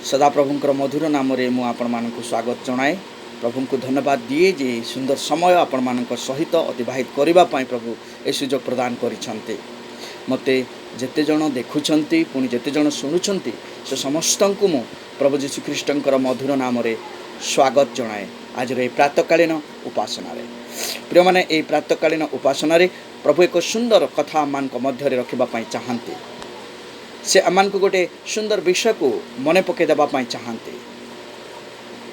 सदाप्रभुंकर मधुर नाम मु आपण मानक स्वागत जनाए। प्रभु को धन्यवाद दिए जे सुंदर समय आपण मानक सहित अतिबाहित करने प्रभु ए सुजोग प्रदान करिसेंते। मते जेते जन देखुछंती पुणी जेते जन शुणुछंती से समस्त को मु प्रभु जीशु ख्रीष्टर मधुर नाम स्वागत जनाए। आज रे प्रातकालीन उपासना रे प्रिय माने ए प्रातकालीन उपासना रे प्रभु एक सुंदर कथा मान मध्य रखा चाहते। से आमान को गोटे सुंदर विषय को मन पकई देवाई चाहते।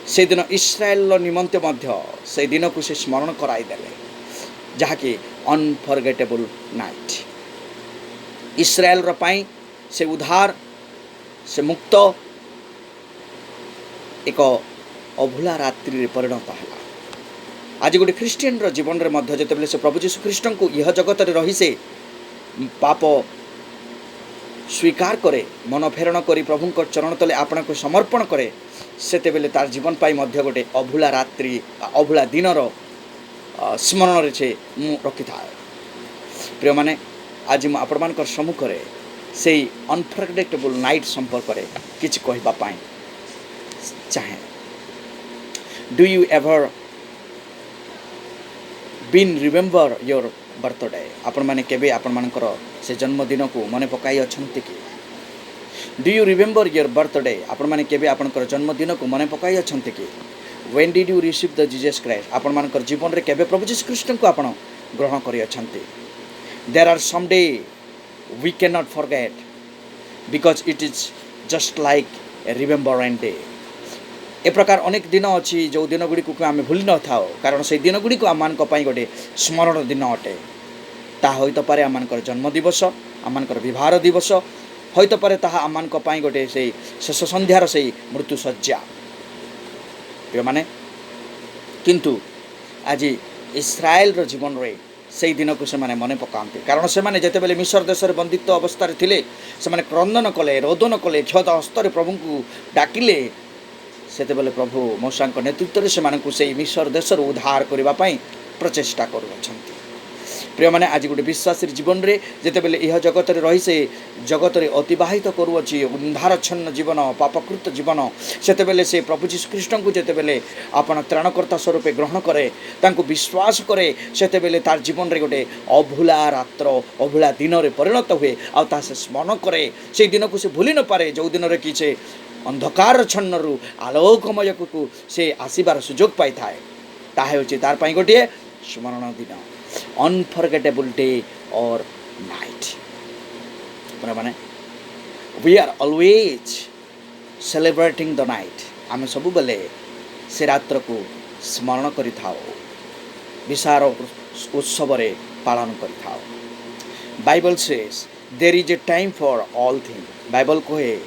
से दिन इस्राएल निमंते मध्य से दिन को से स्मरण कराईदेले जहाँकि अनफरगेटेबल नाइट। इस्राएल रपाई से उद्धार से मुक्त एक अभुला रात्रि परिणत है। आज गोटे ख्रीस्टियन जीवन में मध्य जिते से प्रभु जीशु ख्रीष्ट को यह जगत रही से पाप स्वीकार करे मन फेरण करी प्रभु चरण तले आपण को समर्पण करे सेतेबेले तार जीवन पाई मध्य गोटे अभुला रात्रि अभुला दिनर स्मरण से मु रखि था। प्रिय माने आज मु आपण मान सम्मुख रे से अनफरगेटेबल नाइट संपर्क रे किछ कहबा पाई चाहे। Do you ever been remember your birthday? आपण माने केबे आपण मानकर से जन्मदिन को मन पकाई अछंती कि? Do you remember your birthday? आपण माने केबे आपणकर जन्मदिन को मन पकाई अछंती कि? When did you receive the Jesus Christ? आपण मानकर जीवन रे केबे प्रभु जीसस ख्रीष्ट को आपण ग्रहण करि अछंती? There are some day we can not forget because it is just like a remembrance day. ए प्रकार अनेक दिन अच्छी जो दिन गुड़ी को आम भूल न था कारण से दिन गुड़ी को आम गोटे स्मरण दिन अटे। ता होई पारे आम जन्म दिवस आम विवाह दिवस होई पारे ताहा आम गोटे से शेष संध्यार से मृत्यु सज्जा प्रिय माने। किंतु आज इस्राएल जीवन रे से दिन को से मन पकाते कारण से माने जेते बेले मिस्र देश में बंदित्व अवस्था थिले से माने क्रंदन कले रोदन कले क्षत हस्तर प्रभु को डाकिले सेते बेले प्रभु मूसा नेतृत्व से मिस्र देश उद्धार करने प्रचेषा कर। प्रिय माने आज गोटे विश्वासी जीवन रे जेते बेले यह जगत रे रही से जगत रे अतिबाहित करुअछि अंधारच्छन्न जीवन पापकृत जीवन सेते बेले से प्रभु जीशु ख्रीष्ट को जेते बेले आपण त्राणकर्ता स्वरूप ग्रहण करे तांको विश्वास करे सेते बेले तार जीवन रे गोटे अभुला रात्र अभुला दिन रे परिणत हुए आ ता से स्मरण करे से दिन को से भूली न पारे जो दिन रे कि से अंधकार छन्नरू आलोकमय को से आसीबार सुजोग पाई थाए ताहे होछि तार पई गोटे स्मरण दिन अनफरगेटेबल डे और नाइट। माने we are always celebrating the night. आम सब बेले से रात्र को स्मरण करि थाओ विशार उत्सव रे पालन करि थाओ। Bible says there is a time for all thing. Bible कहे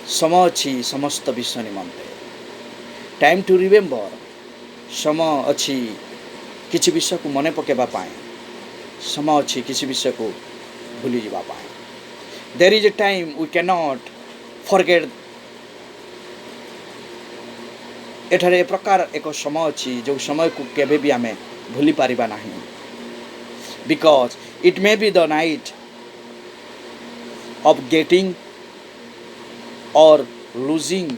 समय अच्छी समस्त विश्व निमंते। टाइम टू रिमेम्बर समय अच्छी किसी विषय को मन पकेबा पाए समय अच्छी किसी विषय को भूली जावा पाए। There is a time we can not forget. एठारे प्रकार एक समय अच्छी जो समय को केबे भी आमे भूली पारिबा नहीं because it may be the night of getting और लूजिंग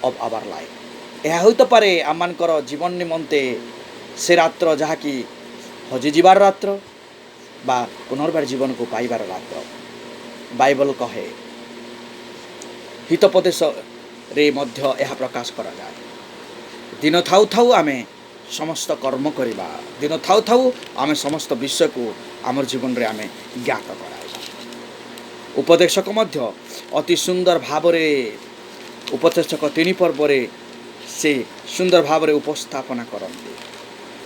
ऑफ आवर लाइफ। यह हो तो पारे आमर जीवन निमंते से रात्र जहाँकि हजि जीवार रात्र बा पुनर्बार जीवन को पाइबार रात्र। बाइबल कहे हितोपदेश रे मध्य यह प्रकाश करा जाए दिन थाउ थाउ आमे समस्त कर्म करिबा दिन थाउ थाउ आमे समस्त विषय को आमर जीवन रे आमे ज्ञात कराइबा। उपदेशक मध्य अति सुंदर भाव उपदेशक 3 पर्व से सुंदर भाव उपस्थापना करते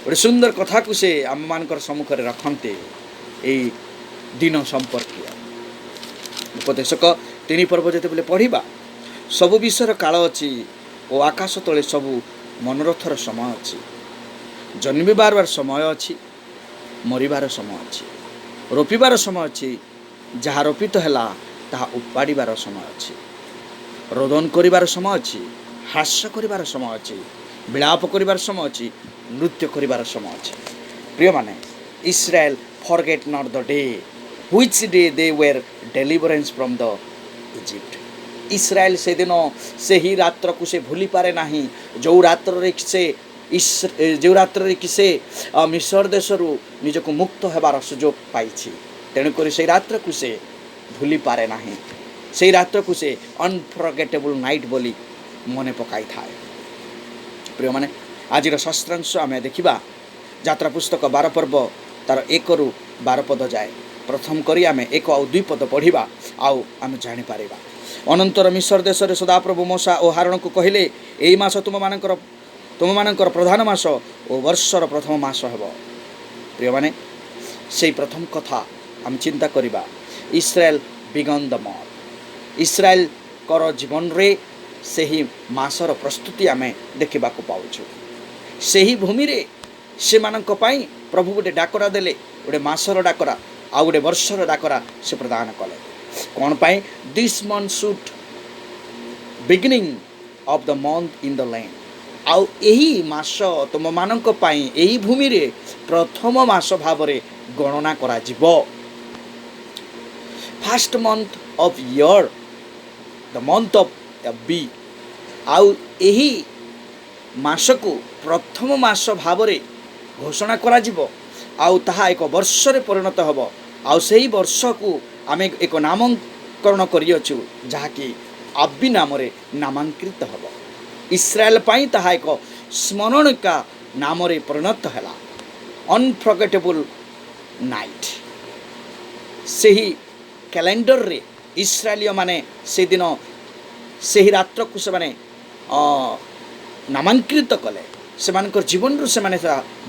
गोटे सुंदर कथा को से आम मानकर सम्मुख में रखते यही दिन संपर्कीय। उपदेशक 3 पर्व जिते बेले पढ़ा सबु विषय काल अच्छी और आकाश तले सबू मनोरथर समय अच्छी जन्मिबार समय अच्छी मरिबार समय अच्छी रोपिबार समय अच्छी जहाँ रोपित है ताहा उपाड़ीबार समय अच्छी रोदन करिबार समय अच्छी हास्य करिबार समय अच्छी विलाप करिबार समय अच्छी नृत्य करिबार समय अच्छी। प्रिय माने इस्राएल forget not the day which day they were deliverance from the Egypt। इस्राएल से दिन से ही रात्र को से भूली पारे नाही जो रात्र से जो रात्र कि से मिस्र देशरू निजक मुक्त होबार सुजोग पाई तेणुक से रात्र को से भूली पारे नाही से रात्र को से अनफरगेटेबल नाइट बोली मने पकाई थाए। प्रिय माने आज शास्त्रांश आम देखा यात्रा पुस्तक 12 पर्व तार 1 ରୁ 12 पद जाए प्रथम करी आम 1 और 2 पद पढ़ा आउ आम जापर। अनंतर मिस्र देश में सदाप्रभु मूसा और हारण को कहले यही मास तुम मानकर प्रधान मास और वर्षर प्रथम मास हेब। प्रिय माने से प्रथम कथा आम चिंता करिबा इस्राएल बिगन द मंथ इस्राएल कर जीवन रे से ही मासर प्रस्तुति आम देखा पाऊँ से ही भूमि रे से मानक पाई प्रभु गोटे डाकरा देले गोटे मासर डाकरा आ गोटे वर्षर डाकरा से प्रदान कले कौन पाई this month should beginning of the month in the land आउ यही मास तुम मानक पाई यही भूमि रे प्रथम मास भाव रे गणना करा जिवो। First month of year the month of बी आउ यही मास को प्रथम मास भाव रे घोषणा करा जिवो आउ ताहा एक वर्ष रे परिणत हबो आउ सेही वर्ष को आमे एक नामकरण करियछु जहाँकि अब्बी नाम रे नामांकित हबो। इस्राएल पाई ताहा एक स्मरणिका नाम रे परिणत हैला अनफरगेटेबल नाइट। सेही कैलेंडर रे इस्राएलिय माने से दिन सेही रात्र को से माने नामांकित कले सेमानकर जीवन रू से माने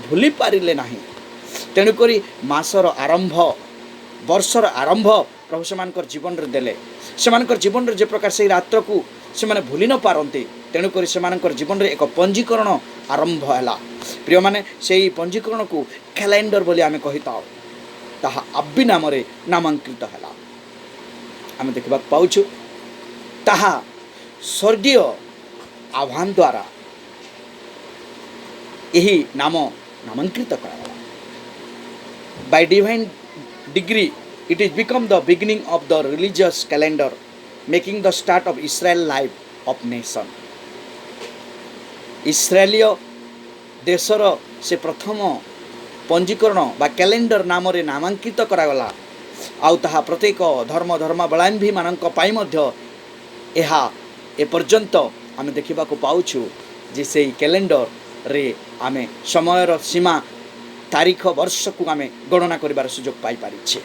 भूली पारिले नाही तेणुकरी मासर आरंभ वर्षर आरंभ प्रभु सेमानकर जीवन रे देले सेमानकर जीवन रे जे प्रकार से रात्र को से माने भूली न पारंती तेणुकरी सेमानकर जीवन रे एक पंजीकरण आरंभ हैला। प्रिय माने सेही पंजीकरण को कैलेंडर बोली आमे कहिताओ ताहा अब्बी नाम रे नामांकित हैला आमे देखबा पाउछु ताहा स्वर्गीय आह्वान द्वारा यही नाम नामांकित करा by divine degree it is become the beginning of the religious calendar making the start of Israel life of nation. इस्राएलीय देशर से प्रथम पंजीकरण बा कैलेंडर नाम रे नामांकित करागला आउ ताहा प्रत्येक धर्मावलम्बी मानक पाई मध्य एहा ए पर्यंत आमे देखिबा को पाउछु जे सेही कैलेंडर रे आमे समयर सीमा तारीख वर्ष को आमे गणना करिबार सुयोग पाई पारिछे।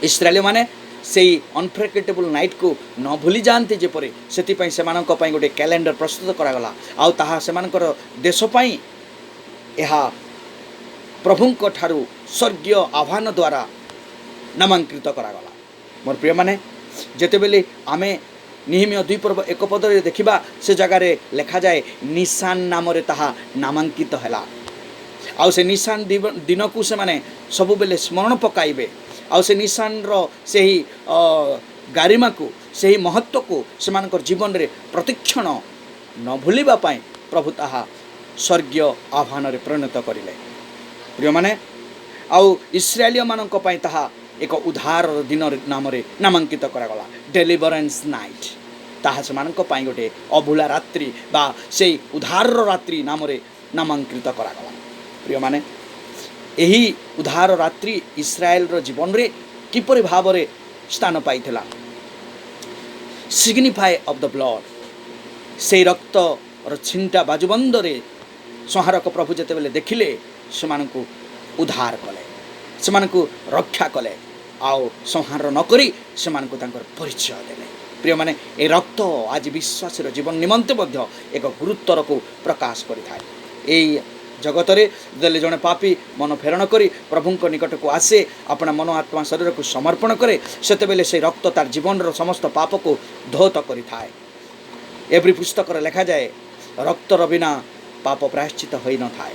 इस्राएली माने सेही अनफरगेटेबल नाइट को न भूली जानते जेपरे सेति पई सेमानक पई गोटे कैलेंडर प्रस्तुत करागला आउ ताहा सेमानकर देश पई एहा प्रभुंक ठारू स्वर्गीय आह्वान द्वारा नामांकित करागला। मोर प्रिय माने जेतेबेले आमे निहिमिय 2 पर्व 1 पद रे देखिबा से जगह रे लिखा जाए निशान नाम रे ताहा नामांकित हैला आउ से निशान दिन को से माने सबु बेले स्मरण पकाइबे आउ से निशान रो सेही गारिमा को सेही महत्व को सेमानकर जीवन रे प्रतिक्षण न भूलिबा पाई प्रभु ताहा स्वर्गीय आह्वान रे परिणत करिले। प्रिय माने आउ इस्राएलिय मानक पाई ताहा एक उद्धार दिन नाम रे नामांकित करागला डेलिवरेंस नाइट ताहा सेमानक पाई गोटे अभूला रात्रि बा सेही उद्धार रात्रि नाम रे नामांकित करागला। प्रिय माने यही उद्धार रात्रि इस्राएल रो जीवन रे किपरि भाव रे स्थान पाइथिला सिग्निफाई ऑफ द ब्लड से रक्त और छिंटा बाजुबंद रे संहारक प्रभु जेते बेले देखिले सेमानकु उद्धार कले सेमानकु रक्षा कले आउ संहार न करी सेमानकु तांकर परिचय देले। प्रिय माने ए रक्त आज विश्वासर जीवन निमंते मध्य एक गुरुत्वर को प्रकाश करिथाय। एई जगत रे जले जने पापी मन फेरण करी प्रभुंक निकट को आसे अपना मन आत्मा शरीर को समर्पण करे सेते बेले से रक्त तार जीवन रो समस्त पाप को धौत करिथाय। एवरी पुस्तक रे लिखा जाए रक्त रो बिना पाप प्रायश्चित होई न थाए।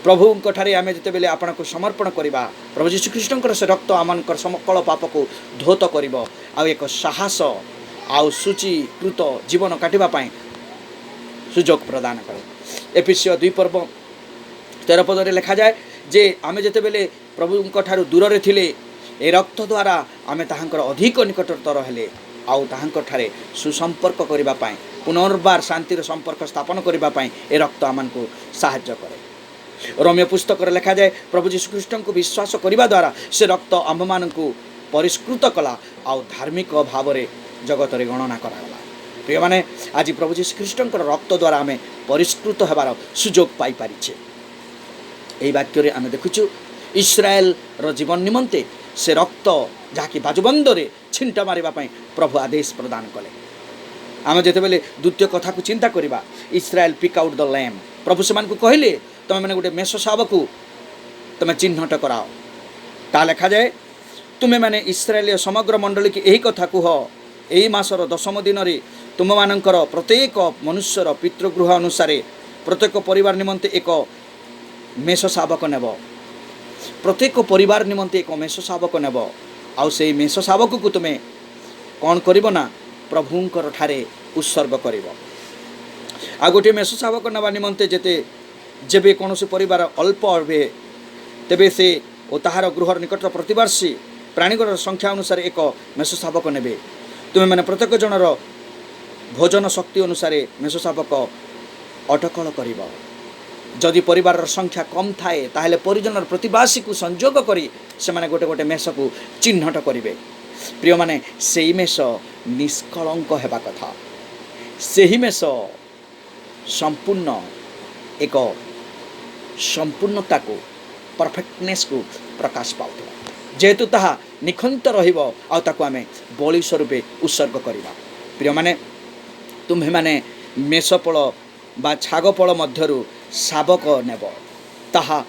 प्रभुंक ठारे आमे जेते बेले आपन को समर्पण करिबा प्रभु यीशु ख्रीष्टंकर से रक्त आमनकर समकल पाप को धौत करिवो आ एक साहस आ सूचीकृत जीवन काटिबा पाई सुजोग प्रदान करे। एफिसियो 2 पर्व 13 पद रे लिखा जाए जे आमे जेते बेले प्रभुंक ठारू दूर रे थिले ए रक्त द्वारा आमे ताहांकर अधिक निकटतर हेले आउ ताहांकठारे सुसंपर्क करिबा पाई पुनर्बार शांतिर संपर्क स्थापन करिबा पाई ए रक्त आमनको साहाय्य करे। रोमियो पुस्तक लिखा जाए प्रभु जीशुख्रीष्ट को विश्वास करने द्वारा से रक्त आम को परिष्कृत कला आउ धार्मिक भाव में जगत में गणना करागला। प्रिय माने आज प्रभु जीशुख्रीष्ट रक्त द्वारा आम परिष्कृत होबार सुजोग पाई पारिछे। एई वाक्य आम देखुचु इस्राएल जीवन निमंते से रक्त जहाँकि बाजुबंदरे छिंटा मारिबा पई प्रभु आदेश प्रदान कले। आम जितेबाला द्वितीय कथा को चिंता करवा इस्राएल पिक आउट द लैम प्रभु से कहले तुम मैंने गोटे मेष शाबक तुम चिन्हट कराओ। ता लिखा जाए तुम्हें मैंने इस्राएल समग्र मंडली की यही कथा कह यही मासर 10 दिन तुम मानकर प्रत्येक मनुष्यर पितृगृह अनुसार प्रत्येक परिवार निमंते एक मेष शाबक नेब। प्रत्येक परिवार निमंते एक मेष शाबक नेब। आउ से मेष शाबक को तुम्हें कौन करिबो ना प्रभुंकर ठारे उत्सर्ग करिबो। आ गोटे मेष शाबक नेबा निमंते जेते जेबे कौन परिवार अल्प हे तेबे से ओ ताहार गृहर निकट प्रतिवर्षी प्राणीगर संख्या अनुसार एक मेष शाबक नेबे। तुम्हें मैंने प्रत्येक जनर भोजन शक्ति अनुसार मेष शाबक अटकल करिब। जदि परिवार संख्या कम थाए ताहले परिजनर प्रतिवासी को संजोग करी से माने गोटे गोटे मेष को चिन्हट करिवे। प्रिय माने सेही मेष निष्कलंक हेबा कथा। सेही मेष संपूर्ण एक संपूर्णता को परफेक्टनेस को प्रकाश पाउथिबा जेहेतु ताहा निखंत रहिबो आ ताको आमे बलि स्वरूपे उत्सर्ग करिबा। प्रिय माने तुम्हें माने मेषपल बा छागपल मध्यरु शाबक नेब ताहा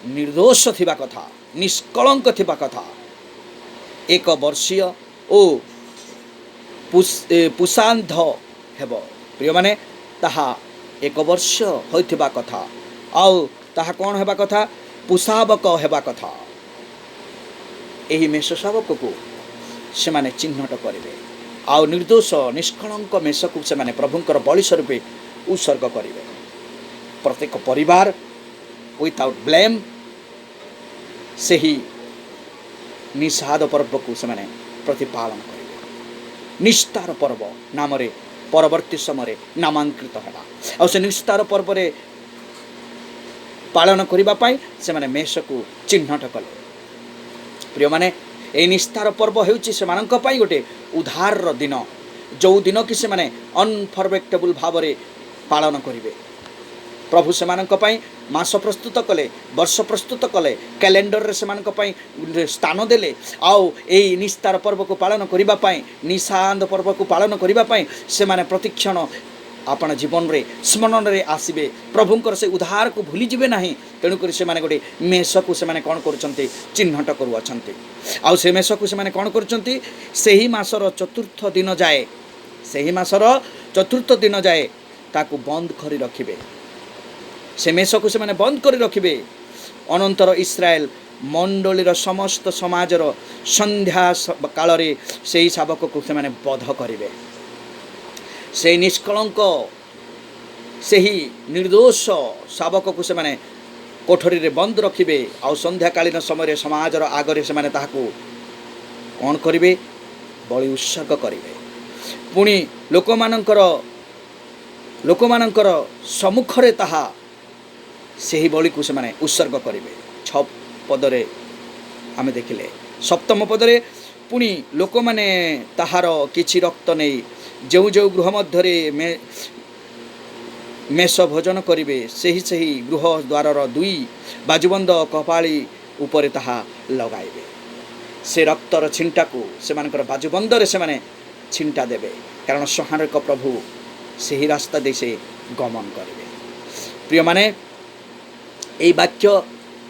निर्दोष थिबा कथा निष्कलंक थिबा कथा। 1 वर्षीय ओ पुषांध हेब। प्रिय माने ताहा 1 वर्ष होइथिबा कथा आउ ताहा कौन हेबा कथा पुषाबक हेबा कथा। एही मेष शाबक को से माने चिन्हट करिवे आउ निर्दोष निष्कलंक मेष को से माने प्रभुंकर बलि स्वरूपे उत्सर्ग करिवे। प्रत्येक परिवार विदाउट ब्लेम से ही निषाद पर्व को से माने प्रतिपालन करिवे। निस्तार पर्व नाम रे परवर्ती समय नामांकृत हेबा आ से निस्तार पर्व रे पालन करिबा पाई से माने मेष को चिन्हट कले। प्रिय माने ए निस्तार पर्व हेउची से मानक पाई गोटे उद्धार दिन जो दिन कि से माने अनफरवेक्टेबल भाव रे पालन करिवे। प्रभु से मानक पाई मास प्रस्तुत कले वर्ष प्रस्तुत कले कैलेंडर रे से मानक पाई स्थान देले आउ एई निस्तार पर्व को पालन करिबा पाई निशांद पर्व को पालन करिबा पाई से माने प्रतिक्षण आपण जीवन रे स्मरण रे आसीबे प्रभुंकर से उद्धार को भूली जिबे नाही। तेणु करी से माने गोटे मेष को से माने कोन करचंती चिन्हट करू अछंती आउ से मेष को से माने कोन करचंती सेही मासर चतुर्थ दिन जाए सेही मासर चतुर्थ दिन जाए ताकू बंद करी रखिबे। से मेष को से माने बंद करी रखिबे। अनंतर इस्राएल मंडलीर समस्त समाजर संध्या काल रे सेही शाबक को से माने बध करिवे। से निष्कलंक से ही निर्दोष शाबक को से माने कोठरी रे बंद रखिबे आउ संध्याकालीन समय समाजर आगरे से माने ताहाकू कौन करिवे बलि उत्सर्ग करिवे। पुणी लोकमानंकर सम्मुखरे ताहा सेही बलि को से माने उत्सर्ग करिवे। 6 पदरे आमे देखिले 7म पदरे पुणी लोक माने ताहार किछि रक्त नै जो जो गृह मध्य मेष भोजन करिवे सेही सेही गृह द्वारर 2 बाजुबंद कपाली उपरे ताहा लगाइबे। से रक्तर छिंटा को से मानकर बाजुबंदरे से माने छिंटा देबे कारण संहारक प्रभु सेही रास्ता दे से गमन करिवे। प्रिय माने एई वाक्य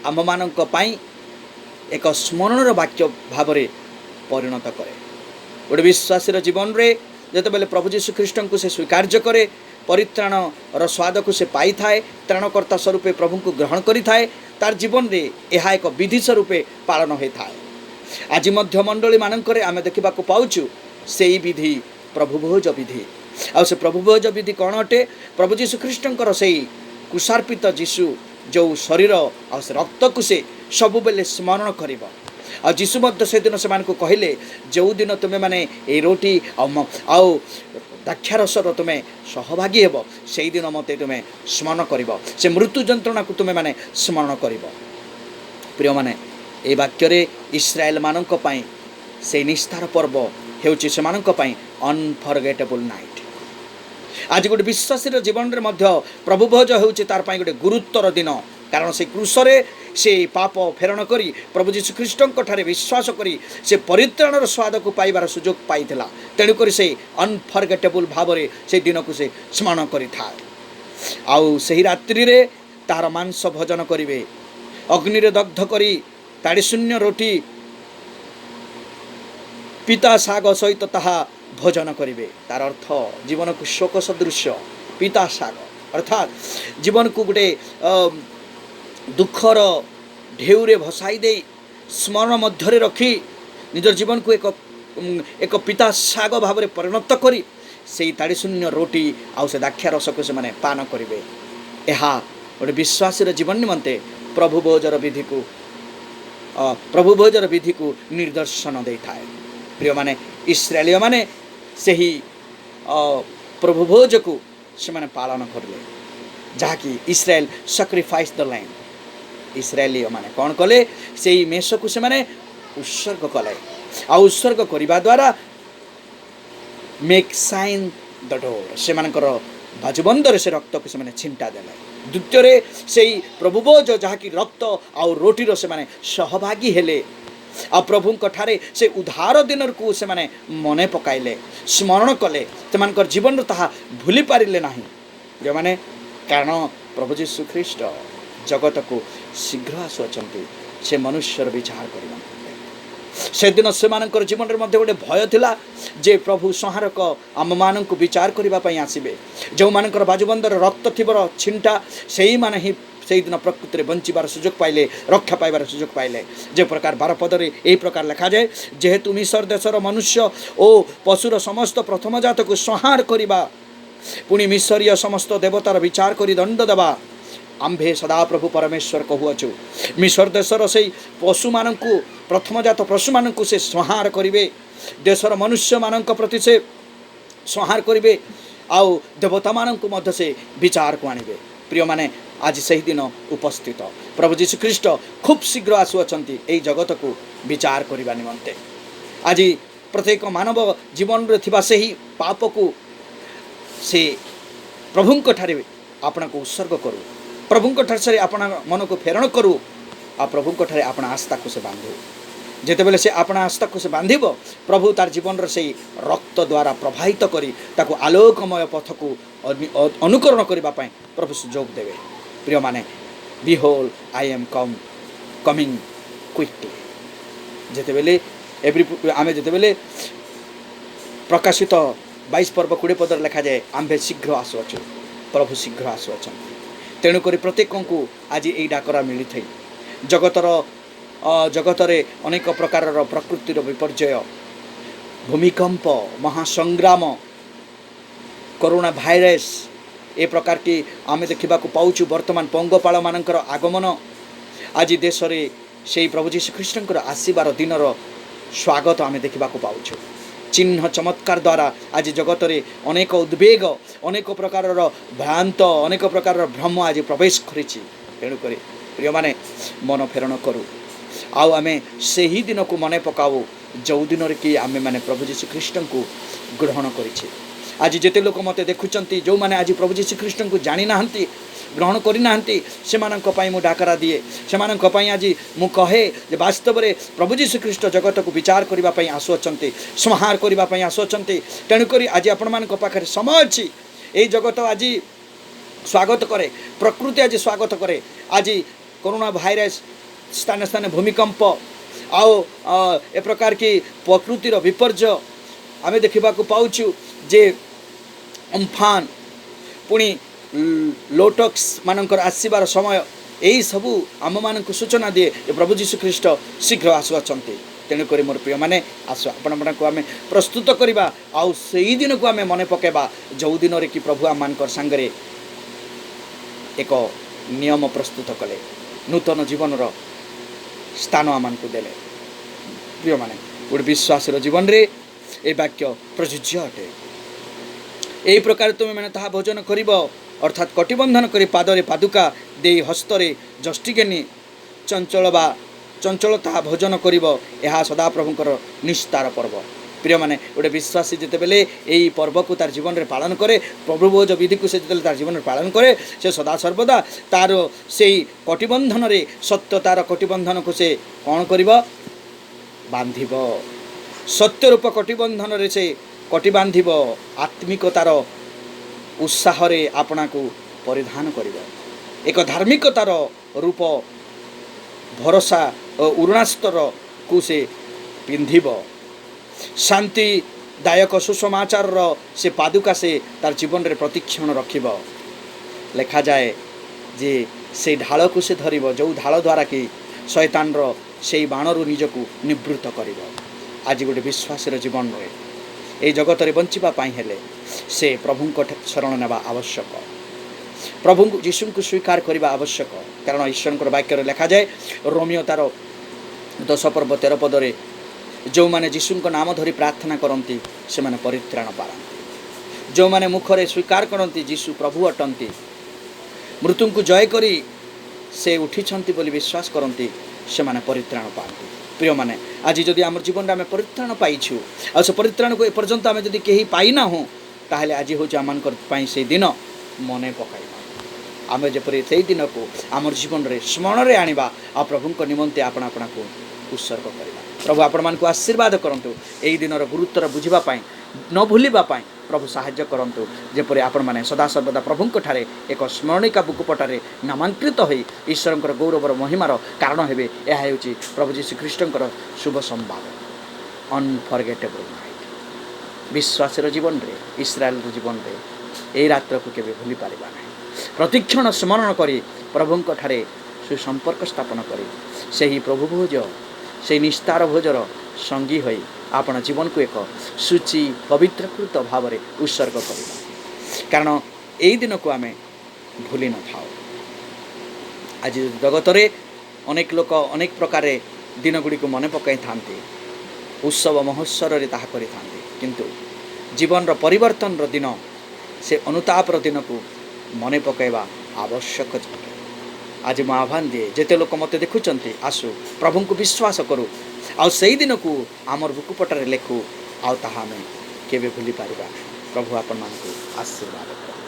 आम मानक पाई एक स्मरणर वाक्य भाव में परिणत करे। गोटे विश्वासी जीवन रे जते बेले प्रभु जीशु ख्रीष्ट को से स्वीकार्य करे परित्राण र स्वाद को से पाई थाए त्राणकर्ता स्वरूप प्रभु को ग्रहण करि थाए तार जीवन रे यह एक विधि स्वरूप पालन होई थाए। आज मध्य मंडली मानकरे आमे देखिबा को पाउछु सेही विधि प्रभु भोज विधि आ से प्रभु भोज विधि कौन अटे प्रभु जीशु ख्रीष्टंकर सेही कुशार्पित जीशु जो शरीर आ से रक्त को से सब बेले स्मरण करिबो आ जीशु मध्य से दिन से कहले जो दिन तुम्हें माने ए रोटी आउ द्राक्षारसर तुम्हें सहभागी हेब से दिन मत तुम्हें स्मरण कर से मृत्यु जंत्रणा को तुम्हें माने स्मरण कर प्रिय माने ए वाक्य इस्राएल मानक पई से निस्तार पर्व हेउची से मानक पई अनफरगेटेबल नाइट। आज गोटे विश्वासी जीवन में प्रभु भोज होउची तार पई गोटे गुरुत्वर दिन कारण से क्रूसरे से पाप फेरण करी प्रभु जीशु ख्रीष्ट ठारे विश्वास करी से परित्राणर स्वाद को पाइबार सुजोग पाइथिला तेणुक से अनफरगेटेबल भाव से दिन को से स्मरण करिथा आउ सही रात्रि रे तार मांस भोजन करिवे अग्नि रे दग्ध करी ताड़ी शून्य रोटी पिता साग सहित ताहा भोजन करिवे। तार अर्थ जीवन को शोक सदृश पिता साग अर्थात जीवन को गोटे दुखर ढेउरे भसाई दे स्मरण मध्य रखी निजर जीवन को एक पिता साग भाव में परिणत करी से ताड़ी शून्य रोटी आउ से दाक्षा रस को से पान करेंगे। यह गोटे विश्वासी जीवन निमंते प्रभु भोजर विधि को निर्दर्शन दे थाए। प्रिय माने इस्राएली माने सही प्रभु भोज को से पालन करले जहाँकि इस्राएल सैक्रिफाइस द लैंड। इस्राएली माने कौन कले से मेष को से उत्सर्ग कले आ उत्सर्ग करने द्वारा मेक साइन द डोर से बाजुबंदर से रक्त को से छिंटा देले। द्वितीय से प्रभु भोज जहाँकि रक्त आउ रोटीर से सहभागी हेले आ प्रभु ठारे से उद्धार दिन को से मने पकाइले स्मरण कले से जीवन ताहा भूली पारिले नहीं जो माने कारण प्रभु जीशु ख्रीष्ट जगत को शीघ्र आसुअछंती से मनुष्यर विचार करबा से दिन से जीवन में गोटे भय थिला जे प्रभु संहारक आम मान को विचार करने आसबे जो मानकर बाजुबंदर रक्त थिबर छिंटा से माने ही से दिन प्रकृति में बंचार सुजोग पाइले रक्षा पाइबार सुजोग पाइले। जे प्रकार 12 पदरे यही प्रकार लिखा जाए जेहेतु मिस्र देशर मनुष्य और पशुर समस्त प्रथम जात को संहार करवा पुणी मिस्रीय समस्त देवतार विचार कर दंड देवा आंभे सदा प्रभु परमेश्वर कहूअछु मिस्र देशर से पशु मान प्रथम जात पशु मान से संहार करेंगे देशर मनुष्य मान प्रति से संहार करेंगे आउ देवता मान से विचार को आणवे। प्रिय माने आज सही दिन उपस्थित प्रभु जीशु ख्रीष्ट खूब शीघ्र आसुअछंती एई जगत को विचार करने निमंते। आज प्रत्येक मानव जीवन में थिबा सही पाप को से प्रभु ठारे आपना को उत्सर्ग करू प्रभु ठारे से अपना मन को फेरण करू आ प्रभु ठारे अपना आस्था को से बांधु जेते बेले से अपना आस्था को से बांधिब प्रभु तार जीवन से रक्त द्वारा प्रभावित करी ताको आलोकमय पथ को अनुकरण करने प्रभु सुजोग देवे। प्रिय माने behold I am coming quickly जेते बेले आमे जेते बेले प्रकाशित 22 पर्व 20 पदर लिखा जाए आंभे शीघ्र आसुअछु प्रभु शीघ्र आसुअछंती तेणुक प्रत्येक को आज यही डाकरा मिली थी जगतरे अनेक प्रकार प्रकृतिर विपर्यय भूमिकंप महासंग्राम कोरोना भाइरस ए प्रकार की आमे देखा पाऊँ वर्तमान पंगपाल मानकर आगमन आज देश में से प्रभु जीशु ख्रीष्टर आसबार दिनर स्वागत आमे देखा पाऊँ चिन्ह चमत्कार द्वारा आज जगत में अनेक उद्वेग अनेक प्रकार भ्रांत अनेक प्रकार भ्रम आज प्रवेश करी तेणुक प्रिय माने मन फेरण करूँ आउ आमे से ही दिन को मने पकाऊ जो दिन कि आमे माने प्रभु जीशु ख्रीष्ट को ग्रहण करिछे। आज जेते लोक मते देखुचंती जो माने आज प्रभु जीशु ख्रीष्ट को जानी नाहंती ग्रहण करी नाहंती से मानक पई मु डाकरा दिए से मानक पई आज मु कहे जे वास्तव में प्रभु जीशु ख्रीष्ट जगत को विचार करबा पई आसुअछंती संहार करबा पई आसुअछंती तेणुकरी आज आपण मानक पाखरे समय अछि एई जगत आज स्वागत करे प्रकृति आज स्वागत करे आज कोरोना भाइरस स्थान स्थान भूमिकंप आओ ए प्रकार की प्रकृतिर विपर्य आम देखा पाऊँ जे अम्फान पुणी लोटक्स मानकर आसबार समय यही सबू आम मान सूचना दिए प्रभु जीशु ख्रीष्ट शीघ्र आसुअछंती तेणुक मोर प्रिय माने आस आपण को आम प्रस्तुत करवा आउ से दिन को आम मन पकेबा जो दिन कि प्रभु आम मान सांगरे एक नियम प्रस्तुत कले नूतन जीवन स्थान आम को देले प्रिय माने गोटे विश्वासर जीवन रे ए वाक्य प्रযোज्य अटे। यही प्रकार तुम मैंने ताहा भोजन करिब अर्थात कटिबंधन करी पादरे पादुका दे हस्तरे जष्टिघेनी चंचल ताहा भोजन करिब यह सदाप्रभुंकर निस्तार पर्व। प्रिय माने गोटे विश्वासी जिते बेले यही पर्व को तार जीवन में पालन करे प्रभु भोज विधि को से जिते तार जीवन में पालन करे से सदा सर्वदा तार से कटिबंधन रे सत्यतार कटिबंधन को से कौन करिब बांधिब सत्य रूप कटिबंधन रे से कटि बांधिब आत्मिकतार उत्साह रे आपना को परिधान करिब एक धार्मिकतार रूप भरोसा और उरुणास्तर को से पिंधिब शांतिदायक सुसमाचार से पादुका से तार जीवन रे प्रतिक्षण रखिब। लिखा जाए जे से ढाल को से धरिब जो ढाल द्वारा कि शैतान रो से बाणरू निजकू निवृत्त करिब। आज गोटे विश्वासर जीवन रे ए जगत रे बंचिबा पाई हेले से प्रभुंक शरण नेबा आवश्यक प्रभु यीशु को स्वीकार करने आवश्यक कारण ईश्वर वाक्य लिखा जाए रोमियो तार 10 पर्व 13 पदरे जो माने यीशु नाम धरी प्रार्थना करती से माने परित्राण पारती जो माने मुखरे स्वीकार करती यीशु प्रभु अटंती मृत्यु को जय करी से उठिछंती बोली विश्वास करती से माने परित्राण पाती। प्रिय माने आज जदि आम जीवन में आम परित्राण पाइछु आ से परित्राण को एपर्यंत आम जदि कहीं पाइना हूँ ताहले आज हूँ आम से दिन मने पकाइबा आम जपरी से दिन को आम जीवन में स्मरण में आनिबा आ प्रभु निमंते आपना आपना को उत्सर्ग करवा। प्रभु आपण मान को आशीर्वाद करंतु एई दिनर गुरुत्वर बुझिबा न भूलिबा प्रभु साहाय्य करंतु जेपरि आपण माने सदा सर्वदा प्रभुंक ठारे एक स्मरणिका बुकुपटारे नामांकित होई ईश्वरंकर गौरवर महिमार कारण हेबे। यह हेउची प्रभु जीशु ख्रीष्टंकर शुभ संवाद अनफरगेटेबल नाइट। विश्वासर जीवन रे इस्राएल जीवन रे एई रात्र को केबे भूली पारिबा नाही। प्रतिक्षण स्मरण करी प्रभुंक ठारे सुसंपर्क स्थापन करी सेही प्रभु भोज से निस्तार भोजर संगी होई आपण जीवन को एक सूची पवित्रकृत भाव में उत्सर्ग करवा कारण यही दिन को आम भूली न था। आज जगत रे अनेक लोक अनेक प्रकार दिन गुड़ी को मन पकाई था उत्सव महोत्सव ताहा करि थांती किंतु जीवन परिवर्तन दिन से अनुतापर दिन को मन पकाइबा आवश्यक। आज मैं आह्वान दिए जेते लोक मत देखुंट आसु प्रभु को विश्वास करूँ आउ से दिन को आमर बुकुपटर लेखु आउ ताहा में केबे भूली पारिबा। प्रभु आपण मान को आशीर्वाद करू।